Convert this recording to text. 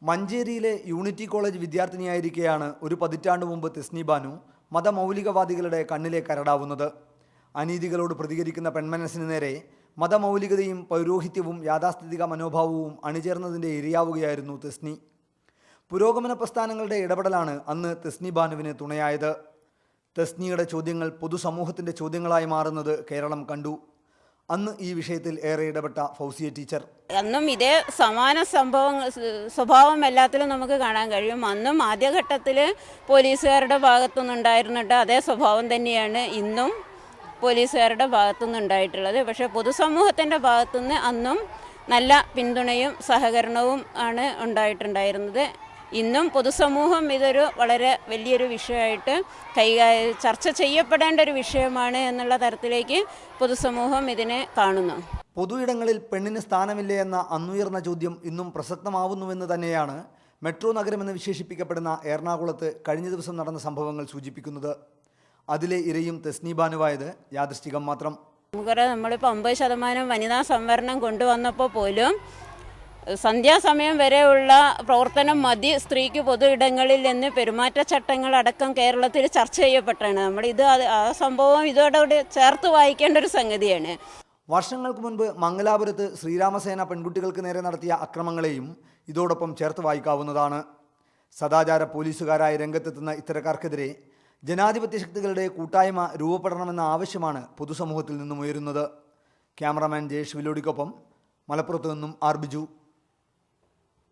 മഞ്ചേരിയിലെ unity college വിദ്യാർത്ഥിനിയായിരിക്കെയാണ് ഒരു പതിറ്റാണ്ട് മുമ്പ് തെസ്നി ബാനു മതമൗലികവാദികളുടെ കണ്ണിലെ കരടാവുന്നത്. അനീതികളോട് പ്രതികരിക്കുന്ന പെൺമനസ്സിന് നേരെ മതമൗലികതയും പൗരോഹിത്യവും യാഥാസ്ഥിതിക മനോഭാവവും അണിചേർന്നതിൻ്റെ ഇരയാവുകയായിരുന്നു തെസ്നി. പുരോഗമന പ്രസ്ഥാനങ്ങളുടെ ഇടപെടലാണ് അന്ന് തെസ്നി ബാനുവിന് തുണയായത്. തെസ്നിയുടെ ചോദ്യങ്ങൾ പൊതുസമൂഹത്തിൻ്റെ ചോദ്യങ്ങളായി മാറുന്നത് കേരളം കണ്ടു. അന്ന് ഈ വിഷയത്തിൽ ഏറെ ഇടപെട്ട ഫൗസിയ ടീച്ചർ, അന്നും ഇതേ സമാന സ്വഭാവം എല്ലാത്തിലും നമുക്ക് കാണാൻ കഴിയും. അന്നും ആദ്യഘട്ടത്തിൽ പോലീസുകാരുടെ ഭാഗത്തുനിന്നുണ്ടായിരുന്നിട്ട് അതേ സ്വഭാവം തന്നെയാണ് ഇന്നും പോലീസുകാരുടെ ഭാഗത്തുനിന്നുണ്ടായിട്ടുള്ളത്. പക്ഷേ പൊതുസമൂഹത്തിൻ്റെ ഭാഗത്തുനിന്ന് അന്നും നല്ല പിന്തുണയും സഹകരണവും ആണ് ഉണ്ടായിട്ടുണ്ടായിരുന്നത്. ഇന്നും പൊതുസമൂഹം ഇതൊരു വളരെ വലിയൊരു വിഷയമായിട്ട് ചർച്ച ചെയ്യപ്പെടേണ്ട ഒരു വിഷയമാണ് എന്നുള്ള തരത്തിലേക്ക് പൊതുസമൂഹം ഇതിനെ കാണുന്നു. പൊതു ഇടങ്ങളിൽ പെണ്ണിന് സ്ഥാനമില്ലേ എന്ന അന്നുയർന്ന ചോദ്യം ഇന്നും പ്രസക്തമാവുന്നുവെന്ന് തന്നെയാണ് മെട്രോ നഗരമെന്ന് വിശേഷിപ്പിക്കപ്പെടുന്ന എറണാകുളത്ത് കഴിഞ്ഞ ദിവസം നടന്ന സംഭവങ്ങൾ സൂചിപ്പിക്കുന്നത്. അതിലെ ഇരയും തെസ്നി ബാനുവായത് യാദൃശ്ചികം മാത്രം. നമുക്കറിയാം, നമ്മളിപ്പോൾ 50% വനിതാ സംവരണം കൊണ്ടുവന്നപ്പോൾ പോലും സന്ധ്യാസമയം വരെയുള്ള പ്രവർത്തനം മതി സ്ത്രീക്ക് പൊതു ഇടങ്ങളിൽ നിന്ന് പെരുമാറ്റച്ചട്ടങ്ങളടക്കം കേരളത്തിൽ ചർച്ച ചെയ്യപ്പെട്ടാണ്. ആ സംഭവം ഇതോടുകൂടി ചേർത്ത് വായിക്കേണ്ട ഒരു സംഗതിയാണ്. വർഷങ്ങൾക്ക് മുൻപ് മംഗലാപുരത്ത് ശ്രീരാമസേന പെൺകുട്ടികൾക്ക് നേരെ നടത്തിയ അക്രമങ്ങളെയും ഇതോടൊപ്പം ചേർത്ത് വായിക്കാവുന്നതാണ്. സദാചാര പോലീസുകാരായി രംഗത്തെത്തുന്ന ഇത്തരക്കാർക്കെതിരെ ജനാധിപത്യ ശക്തികളുടെ കൂട്ടായ്മ രൂപപ്പെടണമെന്ന ആവശ്യമാണ് പൊതുസമൂഹത്തിൽ നിന്നും ഉയരുന്നത്. ക്യാമറാമാൻ ജയേഷ് വിലോടിക്കൊപ്പം മലപ്പുറത്തു നിന്നും ആർ ബിജു.